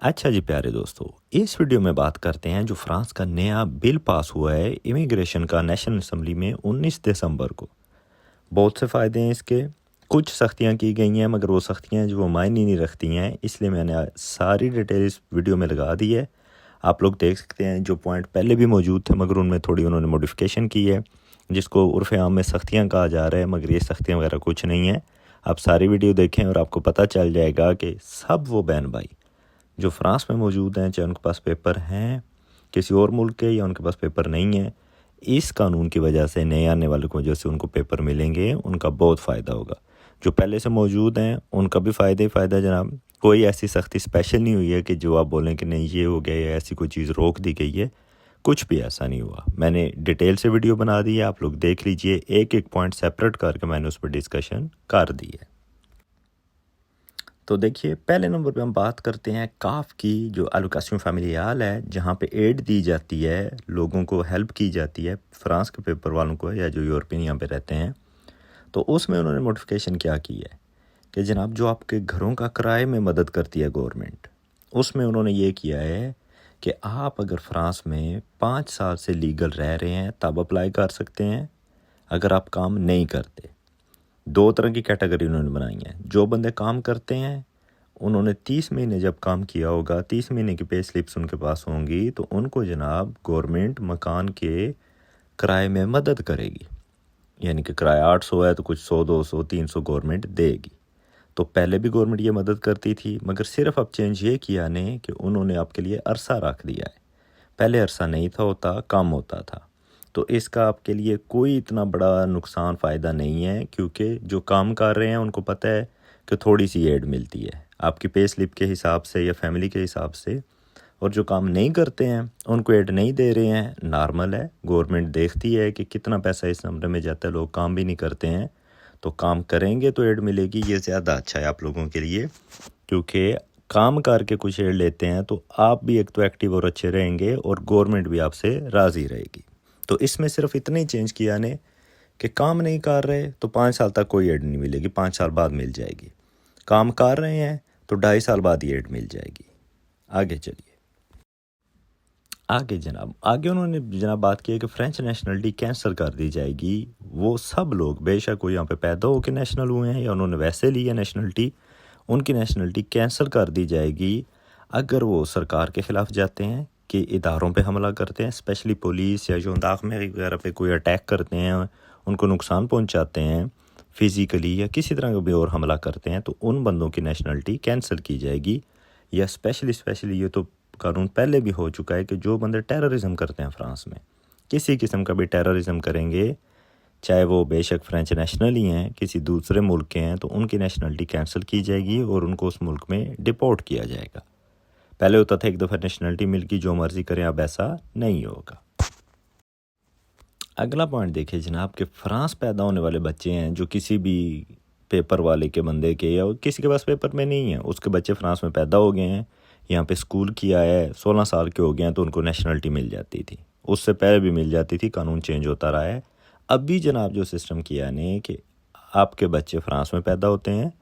अच्छा जी प्यारे दोस्तों, इस वीडियो में बात करते हैं जो फ्रांस का नया बिल पास हुआ है इमिग्रेशन का नेशनल असेंबली में 19 दिसंबर को। बहुत से फ़ायदे हैं इसके। कुछ सख्तियां की गई हैं मगर वो सख्तियां जो वो मायने नहीं रखती हैं, इसलिए मैंने सारी डिटेल इस वीडियो में लगा दी है। आप लोग देख सकते हैं जो पॉइंट पहले भी मौजूद थे मगर उनमें थोड़ी उन्होंने मॉडिफिकेशन की है, जिसको उर्फ़ आम में सख्तियाँ कहा जा रहा है, मगर ये सख्तियाँ वगैरह कुछ नहीं है। आप सारी वीडियो देखें और आपको पता चल जाएगा कि सब वो बहन भाई जो फ्रांस में मौजूद हैं, चाहे उनके पास पेपर हैं किसी और मुल्क के या उनके पास पेपर नहीं है, इस कानून की वजह से नए आने वालों की वजह से उनको पेपर मिलेंगे, उनका बहुत फ़ायदा होगा। जो पहले से मौजूद हैं उनका भी फ़ायदा ही फ़ायदा जनाब। कोई ऐसी सख्ती स्पेशल नहीं हुई है कि जो आप बोलें कि नहीं ये हो गया या ऐसी कोई चीज़ रोक दी गई है, कुछ भी ऐसा नहीं हुआ। मैंने डिटेल से वीडियो बना दी है, आप लोग देख लीजिए, एक एक पॉइंट सेपरेट करके मैंने उस पर डिस्कशन कर दी है। तो देखिए, पहले नंबर पे हम बात करते हैं काफ की, जो एलोकेशन फैमिलियाल है, जहाँ पे एड दी जाती है, लोगों को हेल्प की जाती है, फ्रांस के पेपर वालों को या जो यूरोपियन यहाँ पे रहते हैं। तो उसमें उन्होंने मॉडिफिकेशन क्या की है कि जनाब जो आपके घरों का किराए में मदद करती है गवर्नमेंट, उसमें उन्होंने ये किया है कि आप अगर फ्रांस में 5 साल से लीगल रह रहे हैं तब अप्लाई कर सकते हैं। अगर आप काम नहीं करते, दो तरह की कैटेगरी उन्होंने बनाई है। जो बंदे काम करते हैं, उन्होंने 30 महीने जब काम किया होगा, 30 महीने की पे स्लिप्स उनके पास होंगी, तो उनको जनाब गवर्नमेंट मकान के किराए में मदद करेगी। यानी कि किराया 800 है तो कुछ 100 200 300 गवर्नमेंट देगी। तो पहले भी गवर्नमेंट ये मदद करती थी, मगर सिर्फ अब चेंज ये किया ने कि उन्होंने आपके लिए अरसा रख दिया है। पहले अरसा नहीं था होता, कम होता था। तो इसका आपके लिए कोई इतना बड़ा नुकसान फ़ायदा नहीं है, क्योंकि जो काम कर रहे हैं उनको पता है कि थोड़ी सी एड मिलती है आपकी पे स्लिप के हिसाब से या फैमिली के हिसाब से। और जो काम नहीं करते हैं उनको एड नहीं दे रहे हैं, नॉर्मल है। गवर्नमेंट देखती है कि कितना पैसा इस नंबर में जाता है, लोग काम भी नहीं करते हैं, तो काम करेंगे तो एड मिलेगी। ये ज़्यादा अच्छा है आप लोगों के लिए, क्योंकि काम करके कुछ एड लेते हैं तो आप भी एक तो एक्टिव और अच्छे रहेंगे और गवर्नमेंट भी आपसे राज़ी रहेगी। तो इसमें सिर्फ इतना ही चेंज किया ने कि काम नहीं कर रहे तो 5 साल तक कोई एड नहीं मिलेगी, 5 साल बाद मिल जाएगी। काम कर रहे हैं तो 2.5 साल बाद ही एड मिल जाएगी। आगे चलिए, आगे जनाब, आगे उन्होंने जनाब बात की है कि फ्रेंच नेशनलिटी कैंसिल कर दी जाएगी। वो सब लोग, बेशक वो यहाँ पे पैदा होकर नेशनल हुए हैं या उन्होंने वैसे ली है नेशनलिटी, उनकी नेशनलिटी कैंसिल कर दी जाएगी अगर वो सरकार के ख़िलाफ़ जाते हैं, कि इदारों पे हमला करते हैं, स्पेशली पुलिस या जो में वगैरह पे कोई अटैक करते हैं, उनको नुकसान पहुंचाते हैं फिज़िकली या किसी तरह का भी और हमला करते हैं, तो उन बंदों की नेशनलिटी कैंसिल की जाएगी। या स्पेशली ये तो कानून पहले भी हो चुका है कि जो बंदे टेररिज्म करते हैं फ्रांस में, किसी किस्म का भी टेररिज्म करेंगे, चाहे वो बेशक फ्रेंच नेशनल ही हैं, किसी दूसरे मुल्क के हैं, तो उनकी नेशनलिटी कैंसिल की जाएगी और उनको उस मुल्क में डिपोर्ट किया जाएगा। पहले होता था एक दफ़ा नेशनलिटी मिल गई जो मर्ज़ी करें, अब ऐसा नहीं होगा। अगला पॉइंट देखिए जनाब कि फ्रांस पैदा होने वाले बच्चे हैं जो किसी भी पेपर वाले के बंदे के या किसी के पास पेपर में नहीं है, उसके बच्चे फ्रांस में पैदा हो गए हैं, यहाँ पे स्कूल किया है, 16 साल के हो गए हैं, तो उनको नेशनलिटी मिल जाती थी। उससे पहले भी मिल जाती थी, कानून चेंज होता रहा है। अब भी जनाब जो सिस्टम किया ने कि आपके बच्चे फ्रांस में पैदा होते हैं,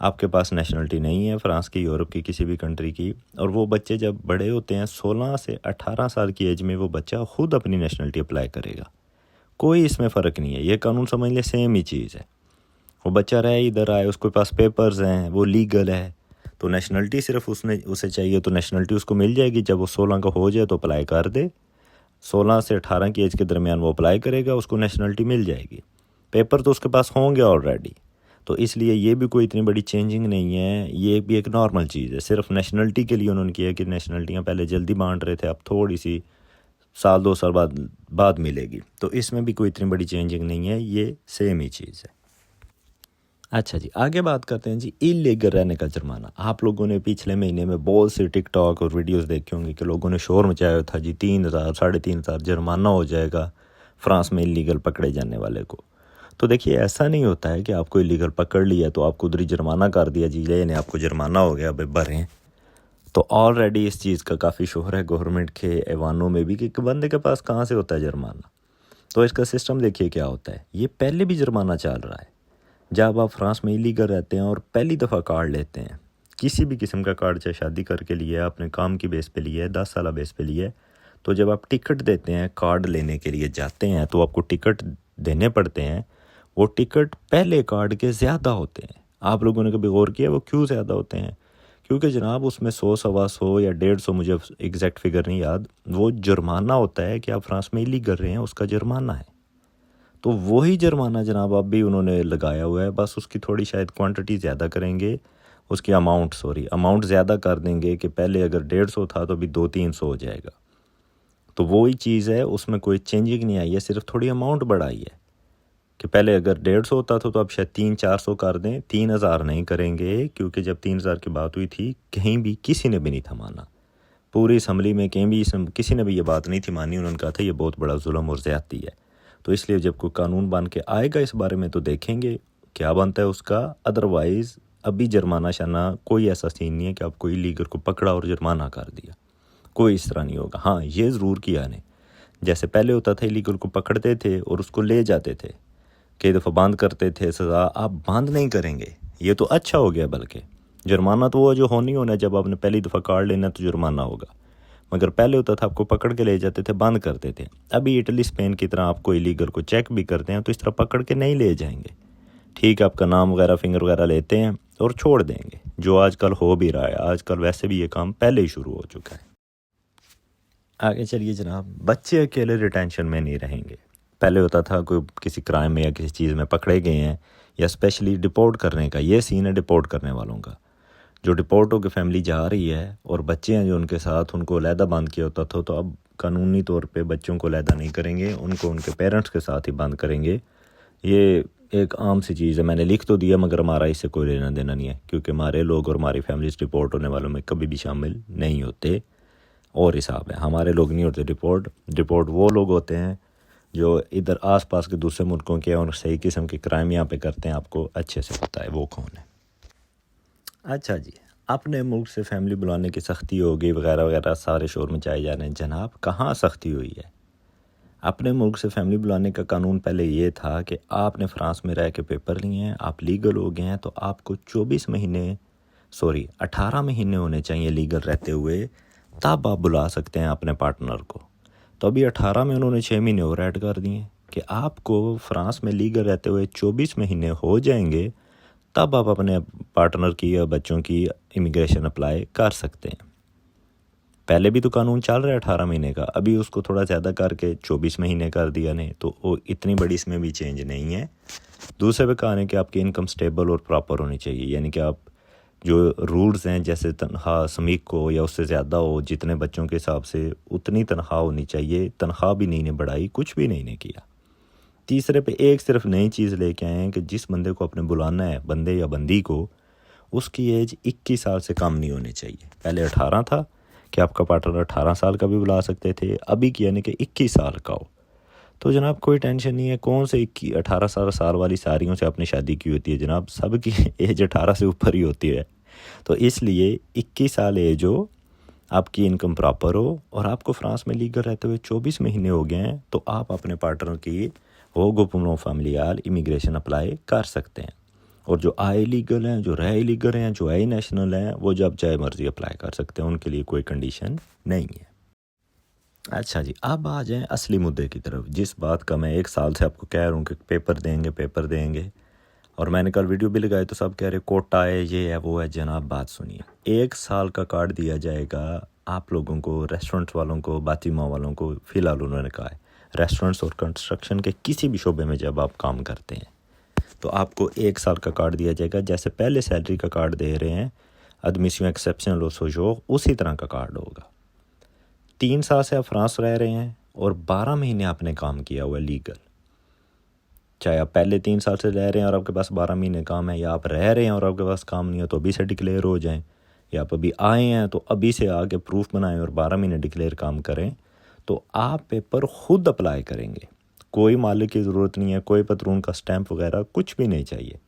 आपके पास नेशनलिटी नहीं है फ्रांस की, यूरोप की किसी भी कंट्री की, और वो बच्चे जब बड़े होते हैं 16 से 18 साल की एज में, वो बच्चा खुद अपनी नेशनलिटी अप्लाई करेगा। कोई इसमें फ़र्क नहीं है, ये कानून समझ ले सेम ही चीज़ है। वो बच्चा रहे इधर आए, उसके पास पेपर्स हैं, वो लीगल है, तो नेशनलिटी सिर्फ उसे चाहिए तो नेशनलिटी उसको मिल जाएगी। जब वो 16 का हो जाए तो अप्लाई कर दे, 16 से 18 की एज के दरमियान वो अप्लाई करेगा, उसको नेशनलिटी मिल जाएगी। पेपर तो उसके पास होंगे ऑलरेडी, तो इसलिए ये भी कोई इतनी बड़ी चेंजिंग नहीं है, ये भी एक नॉर्मल चीज़ है। सिर्फ नेशनलिटी के लिए उन्होंने किया कि नेशनलिटियाँ पहले जल्दी बांट रहे थे, अब थोड़ी सी साल 2 साल बाद मिलेगी, तो इसमें भी कोई इतनी बड़ी चेंजिंग नहीं है, ये सेम ही चीज़ है। अच्छा जी, आगे बात करते हैं जी इलीगल रहने का जुर्माना। आप लोगों ने पिछले महीने में बहुत से टिकटॉक और वीडियोस देखे होंगे कि लोगों ने शोर मचाया था जी, 3,000 3,500 जुर्माना हो जाएगा फ्रांस में इलीगल पकड़े जाने वाले को। तो देखिए, ऐसा नहीं होता है कि आपको इलीगल पकड़ लिया तो आपको उधर ही जुर्माना कर दिया जी, यानी आपको जुर्माना हो गया, अब भरें। तो ऑलरेडी इस चीज़ का काफ़ी शोर है गवर्नमेंट के ऐवानों में भी कि बंदे के पास कहाँ से होता है जुर्माना। तो इसका सिस्टम देखिए क्या होता है, ये पहले भी जुर्माना चल रहा है। जब आप फ्रांस में इलीगल रहते हैं और पहली दफ़ा कार्ड लेते हैं, किसी भी किस्म का कार्ड, चाहे शादी करके लिया है, अपने काम की बेस पे लिया है, 10 साल बेस पे लिया है, तो जब आप टिकट देते हैं, कार्ड लेने के लिए जाते हैं, तो आपको टिकट देने पड़ते हैं। वो टिकट पहले कार्ड के ज़्यादा होते हैं। आप लोगों ने कभी गौर किया वो क्यों ज़्यादा होते हैं? क्योंकि जनाब उसमें 100, 125 या 150, मुझे एग्जैक्ट फिगर नहीं याद, वो जुर्माना होता है कि आप फ्रांस में इलीगल रहे हैं, उसका जुर्माना है। तो वही जुर्माना जनाब अब भी उन्होंने लगाया हुआ है, बस उसकी थोड़ी शायद क्वांटिटी ज़्यादा करेंगे, उसकी अमाउंट ज़्यादा कर देंगे कि पहले अगर 150 था तो अभी 200-300 हो जाएगा। तो वही चीज़ है, उसमें कोई चेंजिंग नहीं आई है, सिर्फ थोड़ी अमाउंट बढ़ाई है कि पहले अगर 150 होता था तो अब शायद 300-400 कर दें, 3000 नहीं करेंगे, क्योंकि जब 3000 की बात हुई थी कहीं भी किसी ने भी नहीं था माना। पूरी असम्बली में कहीं भी किसी ने भी ये बात नहीं थी मानी। उन्होंने कहा था ये बहुत बड़ा जुल्म और ज़्यादती है। तो इसलिए जब कोई कानून बन के आएगा इस बारे में तो देखेंगे क्या बनता है उसका। अदरवाइज़ अभी जुर्माना शाना कोई ऐसा सीन नहीं है कि आपको इलीगल को पकड़ा और जुर्माना कर दिया, कोई इस तरह नहीं होगा। हाँ, ये ज़रूर किया ने, जैसे पहले होता था इलीगल को पकड़ते थे और उसको ले जाते थे, कई दफ़ा बंद करते थे सज़ा, आप बंद नहीं करेंगे, ये तो अच्छा हो गया। बल्कि जुर्माना तो वो जो होनी होना, जब आपने पहली दफ़ा कार्ड लेना तो जुर्माना होगा, मगर पहले होता था आपको पकड़ के ले जाते थे, बंद करते थे। अभी इटली स्पेन की तरह आपको इलीगल को चेक भी करते हैं, तो इस तरह पकड़ के नहीं ले जाएंगे। ठीक है, आपका नाम वगैरह, फिंगर वगैरह लेते हैं और छोड़ देंगे, जो आजकल हो भी रहा है। आजकल वैसे भी ये काम पहले ही शुरू हो चुका है। आगे चलिए जनाब, बच्चे अकेले रिटेंशन में नहीं रहेंगे। पहले होता था कोई किसी क्राइम में या किसी चीज़ में पकड़े गए हैं, या स्पेशली डिपोर्ट करने का ये सीन है, डिपोर्ट करने वालों का, जो डिपोर्ट होकर फैमिली जा रही है और बच्चे हैं जो उनके साथ, उनको अलहदा बंद किया होता था, तो अब कानूनी तौर पे बच्चों को अलहदा नहीं करेंगे, उनको उनके पेरेंट्स के साथ ही बंद करेंगे। ये एक आम सी चीज़ है, मैंने लिख तो दिया मगर हमारा इससे कोई लेना देना नहीं है, क्योंकि हमारे लोग और हमारी फैमिलीज डिपोर्ट होने वालों में कभी भी शामिल नहीं होते। और हिसाब है, हमारे लोग नहीं होते डिपोर्ट वो लोग होते हैं जो इधर आसपास के दूसरे मुल्कों के और सही किस्म के क्राइम यहाँ पे करते हैं। आपको अच्छे से पता है वो कौन है। अच्छा जी, अपने मुल्क से फैमिली बुलाने की सख्ती होगी वगैरह वगैरह, सारे शोर मचाए जा रहे हैं। जनाब कहाँ सख्ती हुई है? अपने मुल्क से फैमिली बुलाने का कानून पहले ये था कि आपने फ्रांस में रह के पेपर लिए हैं, आप लीगल हो गए हैं, तो आपको 18 महीने होने चाहिए लीगल रहते हुए, तब आप बुला सकते हैं अपने पार्टनर को। तो अभी 18 में उन्होंने 6 महीने और ऐड कर दिए कि आपको फ्रांस में लीगल रहते हुए 24 महीने हो जाएंगे, तब आप अपने पार्टनर की या बच्चों की इमिग्रेशन अप्लाई कर सकते हैं। पहले भी तो कानून चल रहा है 18 महीने का, अभी उसको थोड़ा ज़्यादा करके 24 महीने कर दिया ने, तो वो इतनी बड़ी इसमें भी चेंज नहीं है। दूसरे पे कहा है कि आपकी इनकम स्टेबल और प्रॉपर होनी चाहिए, यानी कि आप जो रूल्स हैं, जैसे तनख्वाह समीक को या उससे ज़्यादा हो, जितने बच्चों के हिसाब से उतनी तनख्वाह होनी चाहिए। तनख्वाह भी नहीं ने बढ़ाई, कुछ भी नहीं ने किया। तीसरे पे एक सिर्फ नई चीज़ लेके आए हैं कि जिस बंदे को आपने बुलाना है, बंदे या बंदी को, उसकी एज 21 साल से कम नहीं होनी चाहिए। पहले 18 था कि आपका पार्टनर 18 साल का भी बुला सकते थे, अभी किया नहीं कि 21 साल का हो। तो जनाब कोई टेंशन नहीं है, कौन से 18 साल वाली सारियों से आपने शादी की होती है जनाब, सबकी एज 18 से ऊपर ही होती है। तो इसलिए 21 साल एज हो, आपकी इनकम प्रॉपर हो और आपको फ्रांस में लीगल रहते हुए 24 महीने हो गए हैं, तो आप अपने पार्टनर की वो गुपनो फैमिलियाल इमिग्रेशन अप्लाई कर सकते हैं। और जो आए लीगल हैं, जो रहे लीगल हैं, जो आए नेशनल हैं, वो जब चाहे मर्जी अप्लाई कर सकते हैं, उनके लिए कोई कंडीशन नहीं है। अच्छा जी, अब आ जाएं असली मुद्दे की तरफ, जिस बात का मैं 1 साल से आपको कह रहा हूँ कि पेपर देंगे, और मैंने कल वीडियो भी लगाई तो सब कह रहे कोटा है, ये है, वो है। जनाब बात सुनिए, 1 साल का कार्ड दिया जाएगा आप लोगों को, रेस्टोरेंट्स वालों को, बातिमा वालों को। फ़िलहाल उन्होंने कहा है रेस्टोरेंट्स और कंस्ट्रक्शन के किसी भी शोबे में जब आप काम करते हैं तो आपको 1 साल का कार्ड दिया जाएगा। जैसे पहले सैलरी का कार्ड दे रहे हैं, एडमिशन एक्सेप्शनल और सोजोग, उसी तरह का कार्ड होगा। 3 साल से आप फ्रांस रह रहे हैं और 12 महीने आपने काम किया हुआ है लीगल, चाहे आप पहले 3 साल से रह रहे हैं और आपके पास 12 महीने काम है, या आप रह रहे हैं और आपके पास काम नहीं है तो अभी से डिक्लेयर हो जाएं, या आप अभी आए हैं तो अभी से आके प्रूफ बनाएं और 12 महीने डिक्लेयर काम करें, तो आप पेपर खुद अप्लाई करेंगे। कोई मालिक की ज़रूरत नहीं है, कोई पतरून का स्टैंप वगैरह कुछ भी नहीं चाहिए।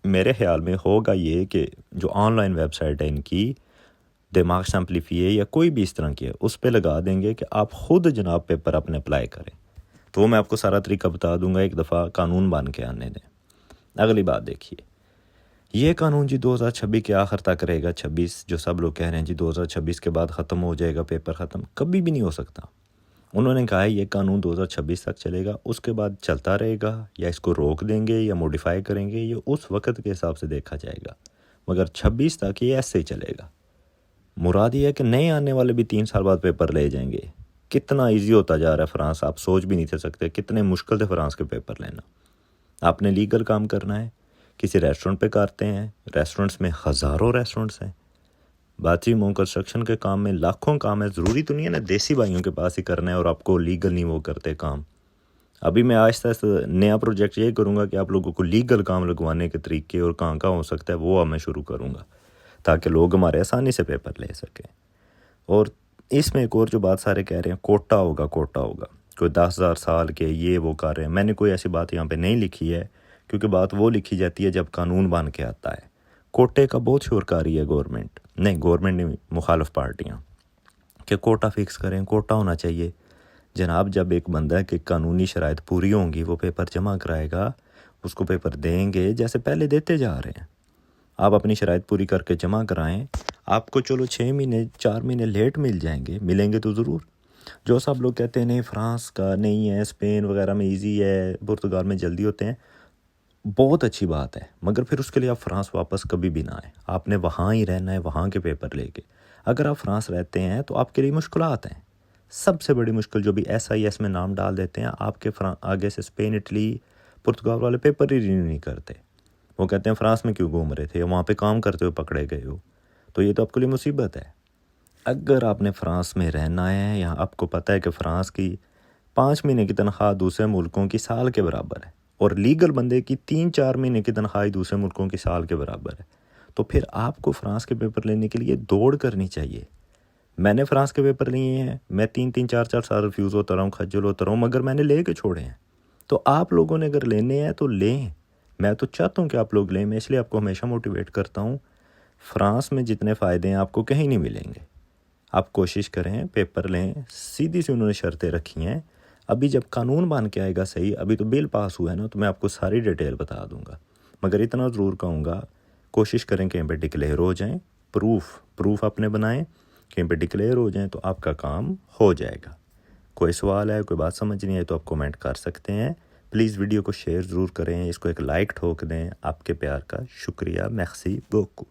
मेरे ख्याल में होगा ये कि जो ऑनलाइन वेबसाइट है इनकी, दिमाग सैम्पलीफाई या कोई भी इस तरह की है, उस पर लगा देंगे कि आप खुद जनाब पेपर अपने अप्लाई करें। तो मैं आपको सारा तरीका बता दूंगा, एक दफ़ा कानून बन के आने दें। अगली बात देखिए, ये कानून जी 2026 के आखिर तक रहेगा। 26 जो सब लोग कह रहे हैं जी 2026 के बाद ख़त्म हो जाएगा पेपर ख़त्म, कभी भी नहीं हो सकता। उन्होंने कहा है ये कानून 2026 तक चलेगा, उसके बाद चलता रहेगा या इसको रोक देंगे या मॉडिफाई करेंगे, ये उस वक्त के हिसाब से देखा जाएगा, मगर 26 तक ये ऐसे ही चलेगा। मुराद ये है कि नए आने वाले भी 3 साल बाद पेपर ले जाएंगे। कितना ईजी होता जा रहा है फ्रांस, आप सोच भी नहीं थे सकते कितने मुश्किल थे फ्रांस के पेपर लेना। आपने लीगल काम करना है, किसी रेस्टोरेंट पे करते हैं, रेस्टोरेंट्स में हज़ारों रेस्टोरेंट्स हैं, बाथरूम होम कंस्ट्रक्शन के काम में लाखों काम है। ज़रूरी तो नहीं है ना देसी भाइयों के पास ही करना है और आपको लीगल नहीं वो करते काम। अभी मैं आहिस्ता आहिस्ता नया प्रोजेक्ट ये करूँगा कि आप लोगों को लीगल काम लगवाने के तरीके और कहाँ कहाँ हो सकता है वो अब मैं शुरू करूँगा, ताकि लोग हमारे आसानी से पेपर ले सकें। और इसमें एक और जो बात सारे कह रहे हैं कोटा होगा, कोई 10,000 साल के ये वो कर रहे हैं। मैंने कोई ऐसी बात यहाँ पे नहीं लिखी है, क्योंकि बात वो लिखी जाती है जब कानून बन के आता है। कोटे का बहुत शोरकारी है गवर्नमेंट नहीं, मुखालिफ पार्टियाँ, कि कोटा फिक्स करें, कोटा होना चाहिए। जनाब जब एक बंदा की कानूनी शराइत पूरी होंगी वो पेपर जमा कराएगा, उसको पेपर देंगे जैसे पहले देते जा रहे हैं। आप अपनी शराइत पूरी करके जमा कराएं, आपको चलो 6 महीने 4 महीने लेट मिलेंगे तो ज़रूर। जो सब लोग कहते हैं नहीं फ्रांस का नहीं है, स्पेन वगैरह में इजी है, पुर्तगाल में जल्दी होते हैं, बहुत अच्छी बात है, मगर फिर उसके लिए आप फ्रांस वापस कभी भी ना आए। आपने वहाँ ही रहना है, वहाँ के पेपर लेके। अगर आप फ्रांस रहते हैं तो आपके लिए मुश्किलात हैं। सबसे बड़ी मुश्किल जो भी SIS में नाम डाल देते हैं, आपके आगे से स्पेन इटली पुर्तगाल वाले पेपर ही रिन्यू नहीं करते। वो कहते हैं फ्रांस में क्यों घूम रहे थे, वहाँ पे काम करते हुए पकड़े गए हो। तो ये तो आपके लिए मुसीबत है। अगर आपने फ्रांस में रहना है, यहाँ आपको पता है कि फ़्रांस की 5 महीने की तनख्वाह दूसरे मुल्कों की साल के बराबर है, और लीगल बंदे की 3-4 महीने की तनख्वाह दूसरे मुल्कों की साल के बराबर है। तो फिर आपको फ़्रांस के पेपर लेने के लिए दौड़ करनी चाहिए। मैंने फ़्रांस के पेपर लिए हैं, मैं 3-3 4-4 साल रिफ्यूज़ होता रहा हूँ, खज्जल होता रहा हूँ, मगर मैंने ले के छोड़े हैं। तो आप लोगों ने अगर लेने हैं तो लें। मैं तो चाहता हूँ कि आप लोग लें, मैं इसलिए आपको हमेशा मोटिवेट करता हूँ। फ्रांस में जितने फ़ायदे हैं आपको कहीं नहीं मिलेंगे। आप कोशिश करें, पेपर लें। सीधी सी उन्होंने शर्तें रखी हैं। अभी जब कानून बन के आएगा सही, अभी तो बिल पास हुआ है ना, तो मैं आपको सारी डिटेल बता दूंगा। मगर इतना ज़रूर कहूँगा, कोशिश करें कहीं पे डिक्लेयर हो जाएं, प्रूफ अपने बनाएं, कहीं पे डिक्लेयर हो जाएं तो आपका काम हो जाएगा। कोई सवाल है, कोई बात समझ नहीं आए तो आप कमेंट कर सकते हैं। प्लीज़ वीडियो को शेयर ज़रूर करें, इसको एक लाइक ठोक दें। आपके प्यार का शुक्रिया, मैक्सी बोकू।